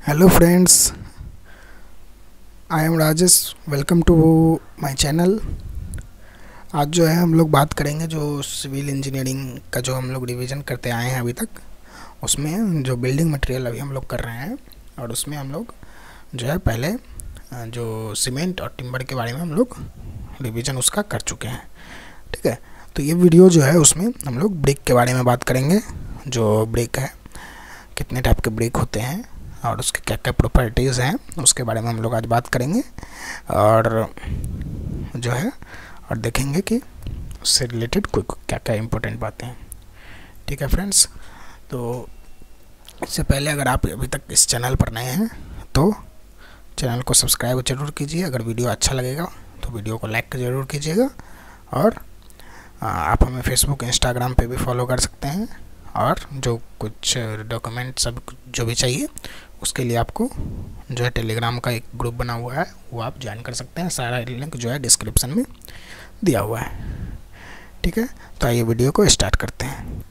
Hello friends, I am Rajesh. Welcome to my channel. आज जो है हम लोग बात करेंगे जो सिविल इंजीनियरिंग का जो हम लोग रिवीजन करते आए हैं अभी तक, उसमें जो बिल्डिंग मटेरियल अभी हम लोग कर रहे हैं और उसमें हम लोग जो है पहले जो सीमेंट और टिम्बर के बारे में हम लोग रिवीजन उसका कर चुके हैं। ठीक है, तो ये वीडियो जो है उसमें हम लोग ब्रिक के बारे में बात करेंगे। जो ब्रिक है, कितने टाइप के ब्रिक होते हैं और उसके क्या क्या प्रॉपर्टीज़ हैं उसके बारे में हम लोग आज बात करेंगे और जो है और देखेंगे कि उससे रिलेटेड कोई क्या क्या इम्पोर्टेंट बातें हैं। ठीक है फ्रेंड्स, तो इससे पहले अगर आप अभी तक इस चैनल पर नए हैं तो चैनल को सब्सक्राइब ज़रूर कीजिए। अगर वीडियो अच्छा लगेगा तो वीडियो को लाइक ज़रूर कीजिएगा और आप हमें फेसबुक इंस्टाग्राम पे भी फॉलो कर सकते हैं और जो कुछ डॉक्यूमेंट सब जो भी चाहिए उसके लिए आपको जो है टेलीग्राम का एक ग्रुप बना हुआ है वो आप ज्वाइन कर सकते हैं। सारा लिंक जो है डिस्क्रिप्शन में दिया हुआ है। ठीक है, तो आइए वीडियो को स्टार्ट करते हैं।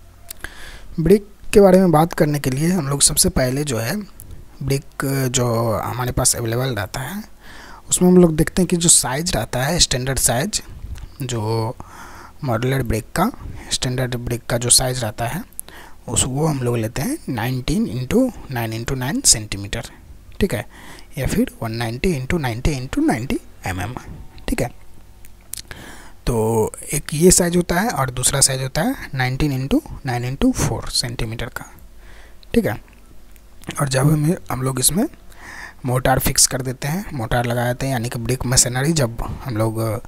ब्रिक के बारे में बात करने के लिए हम लोग सबसे पहले जो है ब्रिक जो हमारे पास अवेलेबल रहता है उसमें हम लोग देखते हैं कि जो साइज रहता है स्टैंडर्ड साइज, जो मॉड्यूलर ब्रिक का स्टैंडर्ड ब्रिक का जो साइज रहता है वो हम लोग लेते हैं 19x9x9 सेंटीमीटर। ठीक है, या फिर 190x90x90 mm। ठीक है, तो एक ये साइज होता है और दूसरा साइज होता है 19x9x4 सेंटीमीटर का। ठीक है, और जब हम लोग इसमें मोटार फिक्स कर देते हैं, मोटार लगा देते हैं, यानी कि ब्रिक मशीनरी जब हम लोग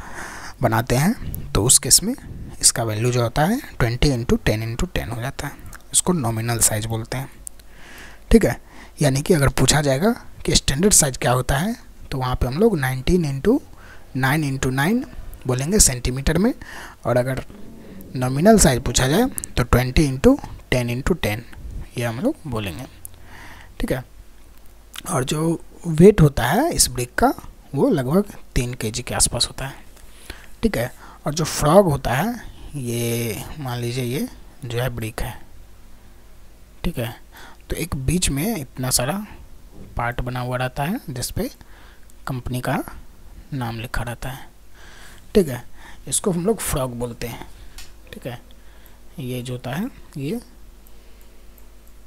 बनाते हैं तो उस केस में इसका वैल्यू जो होता है 20x10x10 हो जाता है। इसको नॉमिनल साइज बोलते हैं। ठीक है, यानी कि अगर पूछा जाएगा कि स्टैंडर्ड साइज क्या होता है तो वहाँ पे हम लोग 19x9x9 बोलेंगे सेंटीमीटर में, और अगर नॉमिनल साइज पूछा जाए तो 20x10x10 ये हम लोग बोलेंगे। ठीक है, और जो वेट होता है इस ब्रिक का वो लगभग 3 kg के आसपास होता है। ठीक है, और जो फ्रॉग होता है ये मान लीजिए ये जो है ब्रिक है। ठीक है, तो एक बीच में इतना सारा पार्ट बना हुआ रहता है जिस पे कंपनी का नाम लिखा रहता है। ठीक है, इसको हम लोग फ्रॉग बोलते हैं। ठीक है, ये जो होता है ये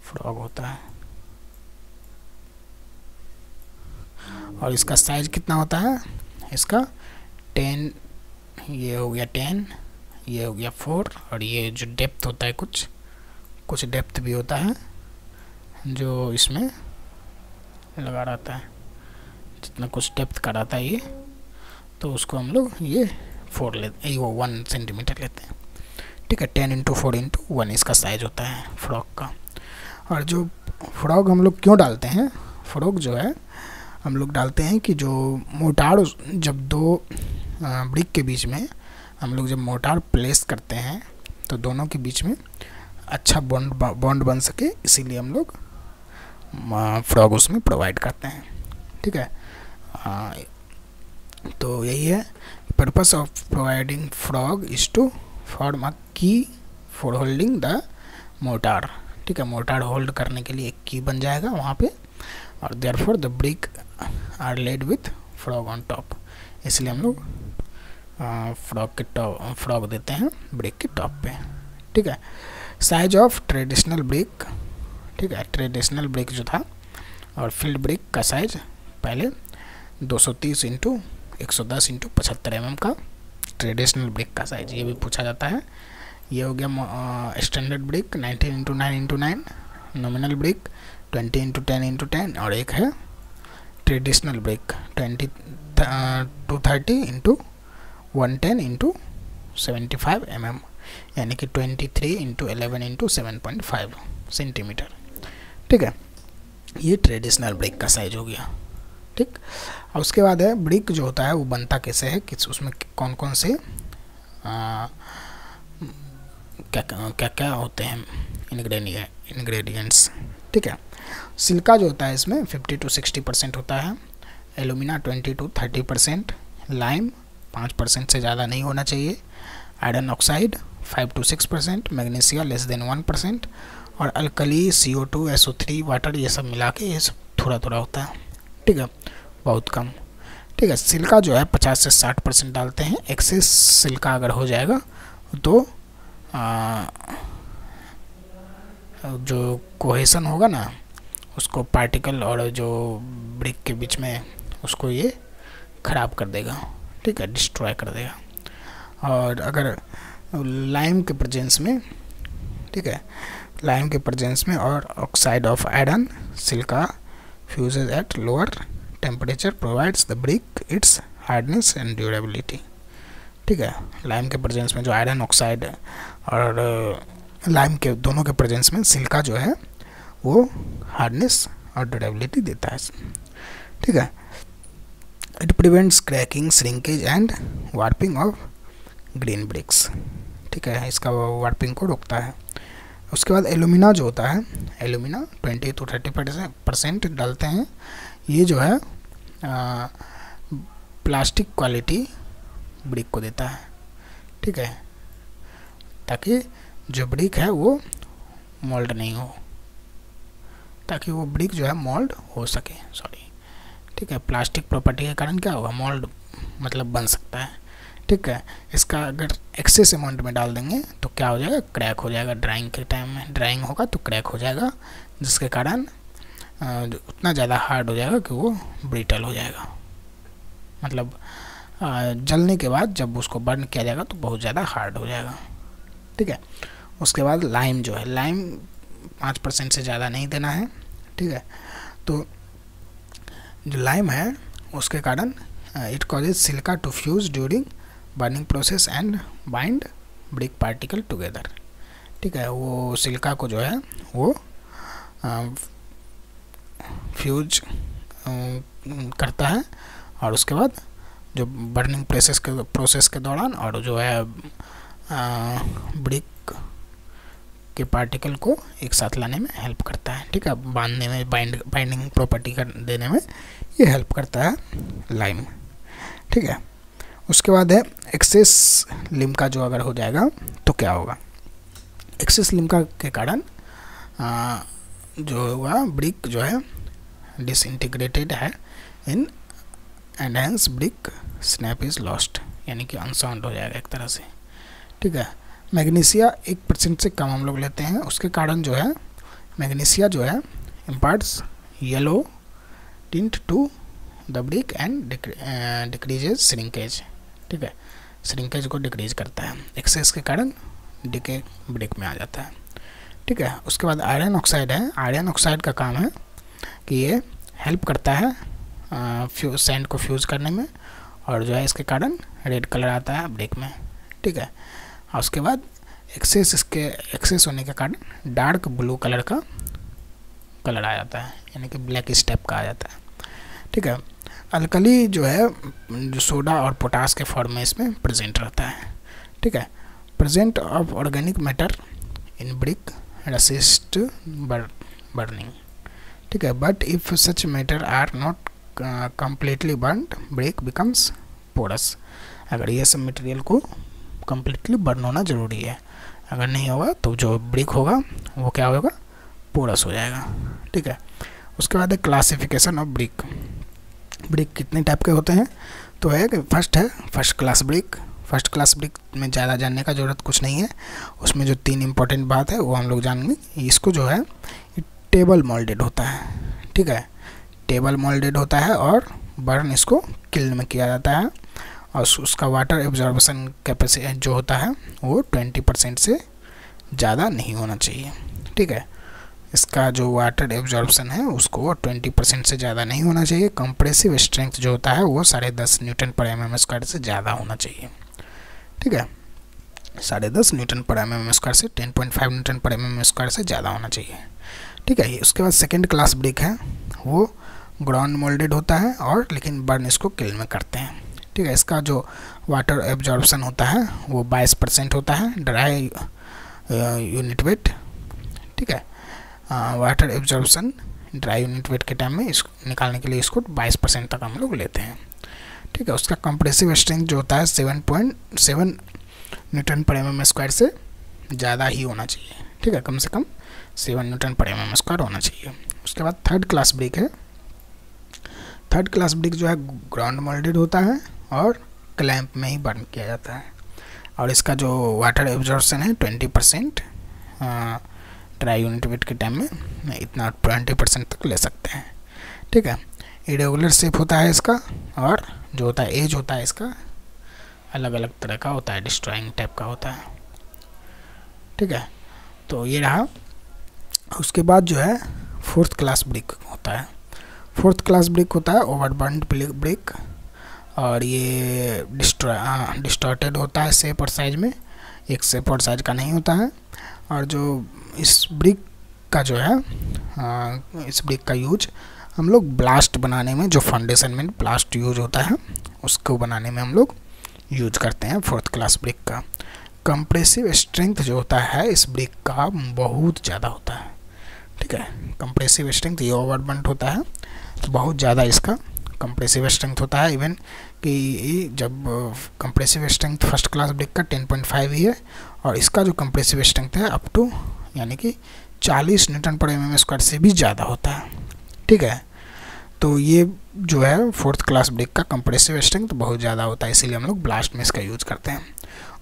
फ्रॉग होता है और इसका साइज कितना होता है, इसका 10, ये हो गया 10, ये हो गया 4, और ये जो डेप्थ होता है कुछ डेप्थ भी होता है जो इसमें लगा रहता है, जितना कुछ डेप्थ का रहता है ये, तो उसको हम लोग ये 4 लेते हैं, वो 1 सेंटीमीटर लेते हैं। ठीक है, 10x4x1 इसका साइज होता है फ्रॉग का। और जो फ्रॉग हम लोग क्यों डालते हैं, फ्रॉग जो है हम लोग डालते हैं कि जो मोटार जब दो ब्रिक के बीच में हम लोग जब मोटार प्लेस करते हैं तो दोनों के बीच में अच्छा बॉन्ड बन सके, इसीलिए हम लोग फ्रॉग उसमें प्रोवाइड करते हैं। ठीक है, तो यही है purpose of providing frog is to form a key for holding the motor. ठीक है, मोटार होल्ड करने के लिए एक की बन जाएगा वहाँ पे, और therefore the brick are laid with frog on top, इसलिए हम लोग फ्रॉग देते हैं ब्रिक के टॉप पे। ठीक है, साइज ऑफ ट्रेडिशनल ब्रिक। ठीक है, ट्रेडिशनल ब्रिक जो था और फील्ड ब्रिक का साइज पहले 230x110x75 mm का ट्रेडिशनल ब्रिक का साइज, ये भी पूछा जाता है। ये हो गया standard brick 19x9x9, nominal brick 20x10x10, और एक है ट्रेडिशनल ब्रिक 230x110x75 mm, यानी कि 23x11x7.5 सेंटीमीटर। ठीक है, ये ट्रेडिशनल ब्रिक का साइज हो गया। ठीक, और उसके बाद है ब्रिक जो होता है वो बनता कैसे है, किस उसमें कौन कौन से क्या क्या होते हैं इंग्रेडिएंट्स। ठीक है, सिलिका जो होता है इसमें 50 to 60% होता है, एलुमिना 20 to 30%, लाइम 5% से ज़्यादा नहीं होना चाहिए, iron oxide 5 to 6%, magnesia less than 1%, और अल्कली CO2 SO3 वाटर ये सब मिला के ये सब थोड़ा थोड़ा होता है, ठीक है, बहुत कम, ठीक है। सिल्का जो है 50 से 60% डालते हैं। एक्सेस सिल्का अगर हो जाएगा तो जो कोहेशन होगा ना उसको पार्टिकल और जो ब्रिक के बीच में उसको ये ख़राब कर देगा, ठीक है, डिस्ट्रॉय कर देगा। और अगर लाइम के प्रेजेंस में, ठीक है, लाइम के प्रेजेंस में और oxide of iron, Chilka fuses at lower temperature provides the brick it's hardness and durability, ठीक है। लाइम के प्रेजेंस में जो आयरन ऑक्साइड और लाइम के दोनों के प्रेजेंस में सिल्का जो है वो हार्डनेस और ड्यूरेबिलिटी देता है, ठीक है। It prevents cracking, shrinkage and warping of green bricks, ठीक है, इसका वार्पिंग को रोकता है। उसके बाद एल्यूमिना जो होता है, एल्यूमिना 20 to 30% डालते हैं। ये जो है प्लास्टिक क्वालिटी ब्रिक को देता है, ठीक है, ताकि जो ब्रिक है वो मोल्ड नहीं हो, ताकि वो ब्रिक जो है मोल्ड हो सके, सॉरी, ठीक है। प्लास्टिक प्रॉपर्टी के कारण क्या होगा, मोल्ड मतलब बन सकता है, ठीक है। इसका अगर एक्सेस अमाउंट में डाल देंगे तो क्या हो जाएगा, क्रैक हो जाएगा। ड्राइंग के टाइम में ड्राइंग होगा तो क्रैक हो जाएगा, जिसके कारण उतना ज़्यादा हार्ड हो जाएगा कि वो ब्रिटल हो जाएगा, मतलब जलने के बाद जब उसको बर्न किया जाएगा तो बहुत ज़्यादा हार्ड हो जाएगा, ठीक है। उसके बाद लाइम जो है, लाइम 5% से ज़्यादा नहीं देना है, ठीक है। तो जो लाइम है उसके कारण it causes silica to fuse during burning process and bind brick particle together, ठीक है। वो सिल्का को जो है वो फ्यूज करता है और उसके बाद जो बर्निंग प्रोसेस के दौरान और जो है ब्रिक के पार्टिकल को एक साथ लाने में हेल्प करता है, ठीक है, बांधने में, बाइंडिंग प्रॉपर्टी कर देने में ये हेल्प करता है लाइम, ठीक है। उसके बाद है एक्सेस लिम्का जो अगर हो जाएगा तो क्या होगा, एक्सेस लिम्का के कारण जो होगा ब्रिक जो है डिसइंटीग्रेटेड है in and hence brick snap is lost, यानी कि अनसाउंड हो जाएगा एक तरह से, ठीक है। मैग्नीशिया 1% से कम हम लोग लेते हैं, उसके कारण जो है मैग्नीशिया जो है imparts yellow tint to the brick and decreases shrinkage, ठीक है, श्रिंकेज को डिक्रीज करता है। एक्सेस के कारण डिके ब्रिक में आ जाता है, ठीक है। उसके बाद आयरन ऑक्साइड है, आयरन ऑक्साइड का काम है कि ये हेल्प करता है सैंड को फ्यूज़ करने में और जो है इसके कारण रेड कलर आता है ब्रिक में, ठीक है। और उसके बाद एक्सेस होने के कारण डार्क ब्लू कलर का कलर आ जाता है, यानी कि ब्लैक स्टेप का आ जाता है, ठीक है। अल्कली जो है जो सोडा और पोटास के फॉर्म में इसमें प्रेजेंट रहता है, ठीक है। Present of organic matter in brick resist burning, ठीक है, but if such matter are not completely burnt brick becomes porous, अगर ये सब मटेरियल को completely बर्न होना ज़रूरी है, अगर नहीं होगा तो जो ब्रिक होगा वो क्या होगा, पोरस हो जाएगा, ठीक है। उसके बाद है क्लासिफिकेशन ऑफ ब्रिक। ब्रिक कितने टाइप के होते हैं, तो है कि first class brick. First class brick में ज़्यादा जानने का ज़रूरत कुछ नहीं है, उसमें जो 3 इम्पोर्टेंट बात है वो हम लोग जानेंगे। इसको जो है टेबल मोल्डेड होता है, ठीक है, टेबल मोल्डेड होता है और बर्न इसको किल्न में किया जाता है और उसका वाटर एब्जॉर्बेशन कैपेसिटी जो होता है वो 20% से ज़्यादा नहीं होना चाहिए, ठीक है। इसका जो वाटर एब्जॉर्बेशन है उसको 20% से ज़्यादा नहीं होना चाहिए। कंप्रेसिव स्ट्रेंथ जो होता है वो 10.5 न्यूटन पर mm² से ज़्यादा होना चाहिए, ठीक है, 10.5 न्यूटन पर mm² से 10.5 न्यूटन पर mm² से ज़्यादा होना चाहिए, ठीक है। उसके बाद सेकेंड क्लास ब्रिक है, वो ग्राउंड मोल्डेड होता है और लेकिन बर्न इसको किल में करते हैं, ठीक है। इसका जो वाटर एब्जॉर्बेशन होता है वो 22% होता है। ड्राई यूनिट वेट, ठीक है, water absorption dry unit weight के टाइम में इसको निकालने के लिए इसको 22% तक हम लोग लेते हैं, ठीक है। उसका कंप्रेसिव स्ट्रेंथ जो होता है 7.7 न्यूटन पर mm² से ज़्यादा ही होना चाहिए, ठीक है, कम से कम 7 न्यूटन पर mm² होना चाहिए। उसके बाद थर्ड क्लास ब्रिक है, थर्ड क्लास ब्रिक जो है ग्राउंड मोल्डेड होता है और क्लैंप में ही बर्न किया जाता है, और इसका जो वाटर एब्जॉर्प्शन है 20%, ड्राई यूनिट वेट के टाइम में इतना 20% तक ले सकते हैं। ठीक है, इरेगुलर शेप होता है इसका, और जो होता है एज होता है इसका अलग अलग तरह का होता है, डिस्ट्रॉइंग टाइप का होता है। ठीक है, तो ये रहा। उसके बाद जो है फोर्थ क्लास ब्रिक होता है। फोर्थ क्लास ब्रिक होता है ओवरबर्न्ड ब्रिक, और ये डिस्टॉर्टेड होता है शेप और साइज में, एक शेप और साइज का नहीं होता है। और जो इस ब्रिक का जो है इस ब्रिक का यूज हम लोग ब्लास्ट बनाने में, जो फाउंडेशन में ब्लास्ट यूज होता है उसको बनाने में हम लोग यूज करते हैं फोर्थ क्लास ब्रिक का। कंप्रेसिव स्ट्रेंथ जो होता है इस ब्रिक का बहुत ज़्यादा होता है। ठीक है, कंप्रेसिव स्ट्रेंथ, ये ओवरबर्न्ड होता है तो बहुत ज़्यादा इसका कंप्रेसिव स्ट्रेंथ होता है। इवन कि जब compressive strength first class brick का 10.5 ही है, और इसका जो कंप्रेसिव स्ट्रेंथ है अप टू यानी कि 40 न्यूटन पर mm² से भी ज़्यादा होता है। ठीक है, तो ये जो है फोर्थ क्लास ब्रिक का कंप्रेसिव स्ट्रेंथ बहुत ज़्यादा होता है, इसीलिए हम लोग ब्लास्ट में इसका यूज़ करते हैं।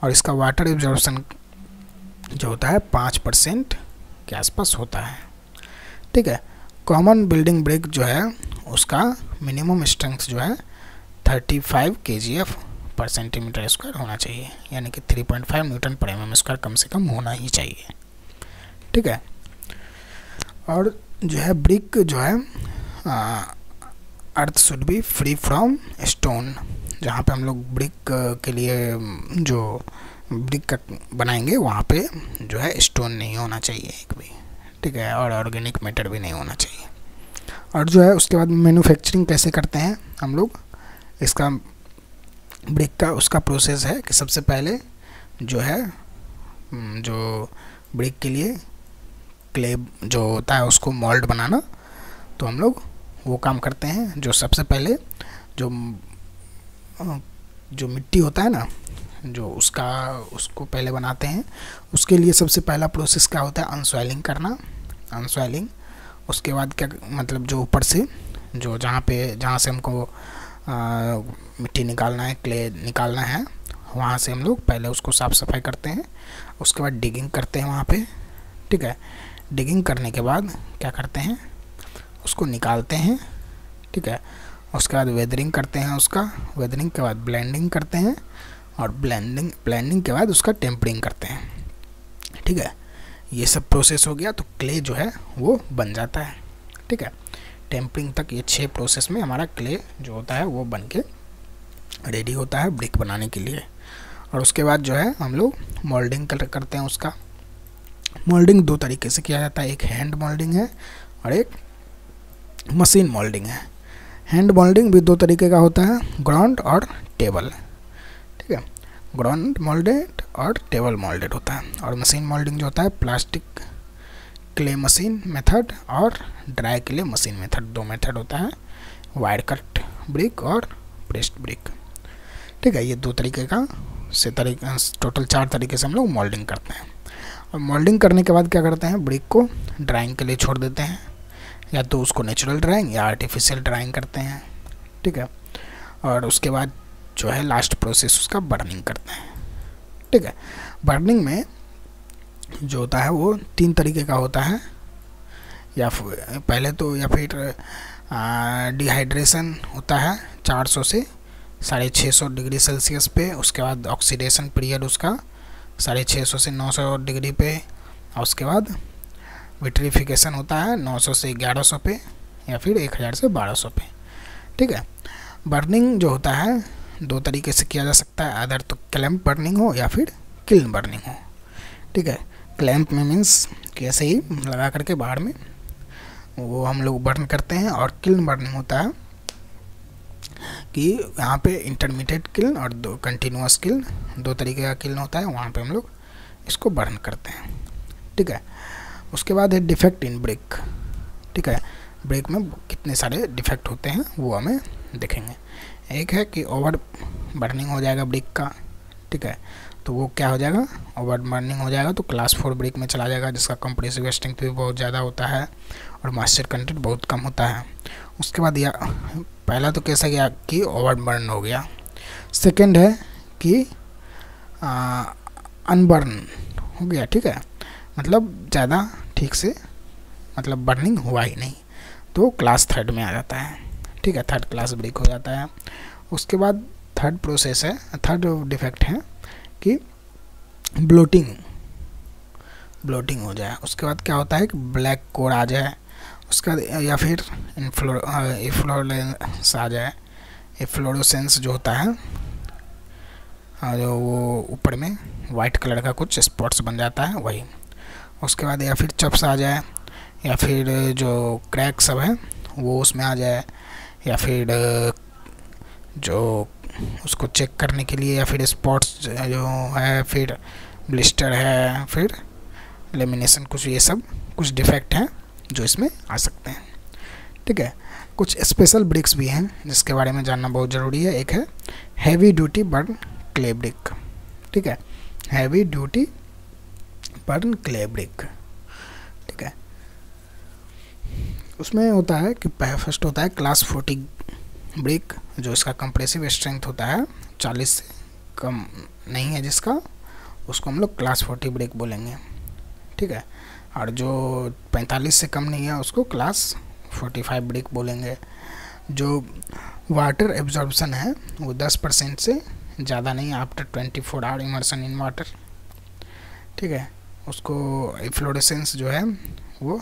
और इसका वाटर एब्जॉर्प्शन जो होता है 5% के आसपास होता है। ठीक है, कॉमन बिल्डिंग ब्रिक जो है उसका मिनिमम स्ट्रेंथ जो है 35 kgf पर सेंटीमीटर स्क्वायर होना चाहिए, यानी कि 3.5 न्यूटन पर mm² कम से कम होना ही चाहिए। ठीक है, और जो है ब्रिक जो है अर्थ should be free from stone. जहाँ पे हम लोग ब्रिक के लिए जो ब्रिक का बनाएंगे वहाँ पे जो है स्टोन नहीं होना चाहिए एक भी। ठीक है, और ऑर्गेनिक मैटर भी नहीं होना चाहिए। और जो है उसके बाद मैन्युफैक्चरिंग कैसे करते हैं हम लोग इसका ब्रिक का, उसका प्रोसेस है कि सबसे पहले जो है जो ब्रिक के लिए क्ले जो होता है उसको मोल्ड बनाना, तो हम लोग वो काम करते हैं। जो सबसे पहले जो मिट्टी होता है ना, जो उसको पहले बनाते हैं। उसके लिए सबसे पहला प्रोसेस क्या होता है, अनसॉइलिंग करना। अनसॉइलिंग, उसके बाद क्या मतलब जो ऊपर से जो जहाँ से हमको मिट्टी निकालना है, क्ले निकालना है, वहाँ से हम लोग पहले उसको साफ़ सफाई करते हैं। उसके बाद डिगिंग करते हैं वहाँ पे। ठीक है, डिगिंग करने के बाद क्या करते हैं, उसको निकालते हैं। ठीक है, उसके बाद वेदरिंग करते हैं उसका, वेदरिंग के बाद ब्लेंडिंग करते हैं, और ब्लेंडिंग के बाद उसका टेम्परिंग करते हैं। ठीक है, ये सब प्रोसेस हो गया तो क्ले जो है वो बन जाता है। ठीक है, टेम्परिंग तक ये 6 प्रोसेस में हमारा क्ले जो होता है वो बन के रेडी होता है ब्रिक बनाने के लिए। और उसके बाद जो है हम लोग मोल्डिंग करते हैं उसका। मोल्डिंग 2 तरीके से किया जाता है, एक हैंड मोल्डिंग है और एक मशीन मोल्डिंग है। हैंड मोल्डिंग भी 2 तरीके का होता है, ग्राउंड और टेबल। ठीक है, ग्राउंड मोल्डेड और टेबल मोल्डेड होता है। और मशीन मोल्डिंग जो होता है प्लास्टिक क्ले मशीन मेथड और dry clay machine method, 2 method होता है, वायर कट ब्रिक और प्रेस्ड ब्रिक। ठीक है, ये 2 तरीके का टोटल 4 तरीके से हम लोग मोल्डिंग करते हैं। और मोल्डिंग करने के बाद क्या करते हैं, ब्रिक को ड्राइंग के लिए छोड़ देते हैं, या तो उसको नेचुरल ड्राइंग या आर्टिफिशियल ड्राइंग करते हैं। ठीक है, और उसके बाद जो है लास्ट प्रोसेस उसका बर्निंग करते हैं। ठीक है, बर्निंग में जो होता है वो 3 तरीके का होता है, या फिर डिहाइड्रेशन होता है 400 से 650 डिग्री सेल्सियस पे। उसके बाद ऑक्सीडेशन पीरियड उसका 650 से 900 डिग्री पे। और उसके बाद विट्रीफिकेशन होता है 900 से 1100 पे, या फिर 1000 से 1200 पे। ठीक है, बर्निंग जो होता है 2 तरीके से किया जा सकता है, अदर तो क्लैंप बर्निंग हो या फिर किल्न बर्निंग हो। ठीक है, क्लैंप में मीन्स कि ऐसे ही लगा करके बाहर में वो हम लोग बर्न करते हैं, और किल्न बर्निंग होता है कि यहाँ पे इंटरमीडिएट किल्न और कंटिन्यूअस किल्न, 2 तरीके का किल्न होता है, वहाँ पे हम लोग इसको बर्न करते हैं। ठीक है, उसके बाद है डिफेक्ट इन ब्रिक। ठीक है, ब्रिक में कितने सारे डिफेक्ट होते हैं वो हमें देखेंगे। एक है कि ओवर बर्निंग हो जाएगा ब्रिक का। ठीक है, तो वो क्या हो जाएगा, ओवर बर्निंग हो जाएगा तो क्लास 4 ब्रिक में चला जाएगा, जिसका कंप्रेसिव स्ट्रेंथ भी बहुत ज़्यादा होता है और मॉइस्चर कंटेंट बहुत कम होता है। उसके बाद या पहला तो कैसा गया कि ओवरबर्न हो गया, सेकंड है कि अनबर्न हो गया, ठीक है, मतलब ज़्यादा ठीक से मतलब बर्निंग हुआ ही नहीं, तो क्लास थर्ड में आ जाता है, ठीक है, थर्ड क्लास ब्रेक हो जाता है। उसके बाद थर्ड प्रोसेस है, थर्ड डिफेक्ट है कि ब्लोटिंग हो जाए। उसके बाद क्या होता है कि ब्लैक कोर आ जाए, उसका या फिर इफ्लोरेंस आ जाए, इफ्लोरेसेंस जो होता है जो वो ऊपर में वाइट कलर का कुछ स्पॉट्स बन जाता है वही। उसके बाद या फिर चप्स आ जाए, या फिर जो क्रैक सब है वो उसमें आ जाए, या फिर जो उसको चेक करने के लिए, या फिर स्पॉट्स जो है, फिर ब्लिस्टर है, फिर लेमिनेशन, कुछ ये सब कुछ डिफेक्ट हैं जो इसमें आ सकते हैं, ठीक है। कुछ स्पेशल ब्रिक्स भी हैं जिसके बारे में जानना बहुत ज़रूरी है। एक है heavy duty burn clay brick, ठीक है, heavy duty burn clay brick, ठीक है। उसमें होता है कि फर्स्ट होता है क्लास 40 ब्रिक, जो इसका कंप्रेसिव स्ट्रेंथ होता है 40 से कम नहीं है जिसका, उसको हम लोग क्लास 40 ब्रिक बोलेंगे, ठीक है। और जो 45 से कम नहीं है उसको क्लास 45 ब्रिक बोलेंगे। जो वाटर एब्जॉर्प्शन है वो 10% से ज़्यादा नहीं after 24 hour immersion in water, ठीक है। उसको इफ्लोरेसेंस जो है वो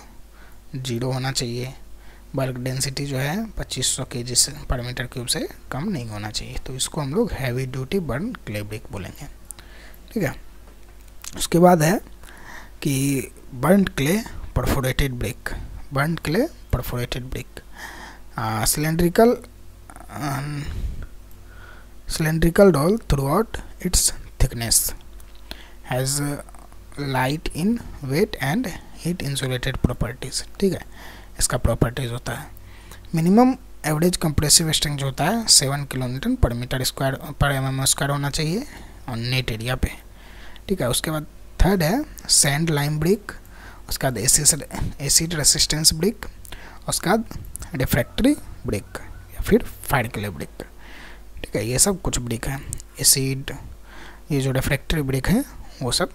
0 होना चाहिए। बल्क डेंसिटी जो है 2500 kg से पर मीटर क्यूब से कम नहीं होना चाहिए, तो इसको हम लोग heavy duty burn clay brick बोलेंगे, ठीक है। उसके बाद है कि burn clay perforated brick, burn clay perforated brick, cylindrical roll throughout its thickness, has light in weight and heat insulated properties, ठीक है। इसका प्रॉपर्टीज होता है मिनिमम एवरेज कंप्रेसिव स्ट्रेंथ जो होता है 7 किलोन्यूटन पर मीटर स्क्वायर पर mm² होना चाहिए और नेट एरिया पे, ठीक है। उसके बाद थर्ड है सैंड लाइम ब्रिक, उसके बाद एसिड रेसिस्टेंस ब्रिक, उसके बाद रिफ्रैक्टरी ब्रिक या फिर फायर क्ले ब्रिक, ठीक है। ये सब कुछ ब्रिक है। एसिड, ये जो रिफ्रैक्टरी ब्रिक है वो सब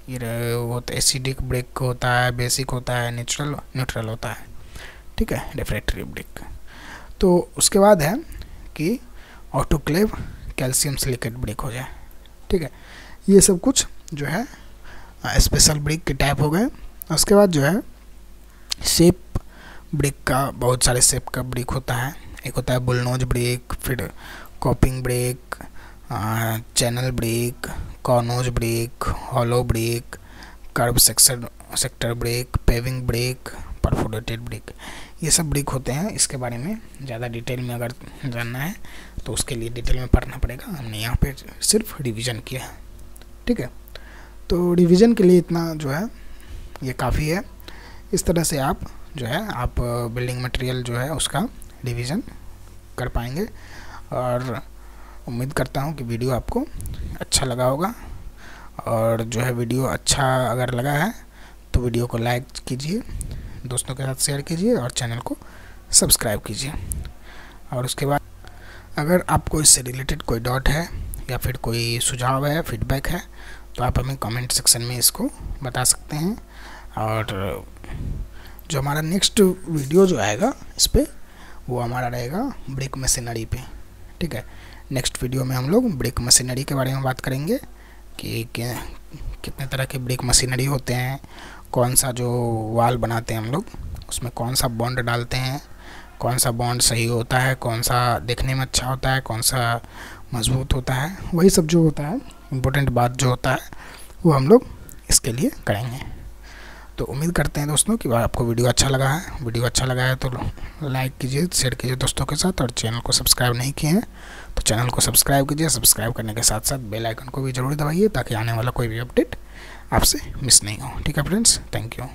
ये होता है, एसिडिक ब्रिक होता है, बेसिक होता है, न्यूट्रल होता है, ठीक है, रिफ्रैक्टरी ब्रिक। तो उसके बाद है कि ऑटोक्लेव कैल्शियम सिलिकेट ब्रिक हो जाए, ठीक है। ये सब कुछ जो है स्पेशल ब्रिक के टाइप हो गए। उसके बाद जो है शेप ब्रिक का, बहुत सारे शेप का ब्रिक होता है। एक होता है बुलनोज ब्रिक, फिर coping brick, channel brick, cownose brick, hollow brick, curve sector brick, paving brick, perforated brick, ये सब ब्रिक होते हैं। इसके बारे में ज़्यादा डिटेल में अगर जानना है तो उसके लिए डिटेल में पढ़ना पड़ेगा, हमने यहाँ पे सिर्फ रिवीजन किया है, ठीक है। तो रिवीजन के लिए इतना जो है ये काफ़ी है। इस तरह से आप जो है आप बिल्डिंग मटेरियल जो है उसका रिवीजन कर पाएंगे, और उम्मीद करता हूँ कि वीडियो आपको अच्छा लगा होगा। और जो है वीडियो अच्छा अगर लगा है तो वीडियो को लाइक कीजिए, दोस्तों के साथ शेयर कीजिए और चैनल को सब्सक्राइब कीजिए। और उसके बाद अगर आपको इससे रिलेटेड कोई डाउट है या फिर कोई सुझाव है, फीडबैक है, तो आप हमें कमेंट सेक्शन में इसको बता सकते हैं। और जो हमारा नेक्स्ट वीडियो जो आएगा इस पर वो हमारा रहेगा ब्रिक मशीनरी पे, ठीक है। नेक्स्ट वीडियो में हम लोग ब्रिक मशीनरी के बारे में बात करेंगे कि कितने तरह के ब्रिक मशीनरी होते हैं, कौन सा जो वाल बनाते हैं हम लोग उसमें कौन सा बॉन्ड डालते हैं, कौन सा बॉन्ड सही होता है, कौन सा देखने में अच्छा होता है, कौन सा मजबूत होता है, वही सब जो होता है इम्पोर्टेंट बात जो होता है वो हम लोग इसके लिए करेंगे। तो उम्मीद करते हैं दोस्तों कि आपको वीडियो अच्छा लगा है। वीडियो अच्छा लगा है तो लाइक कीजिए, शेयर कीजिए दोस्तों के साथ, और चैनल को सब्सक्राइब नहीं किए हैं तो चैनल को सब्सक्राइब कीजिए। सब्सक्राइब करने के साथ साथ बेल आइकन को भी ज़रूर दबाइए ताकि आने वाला कोई भी अपडेट आपसे मिस नहीं हो, ठीक है फ्रेंड्स। Thank you.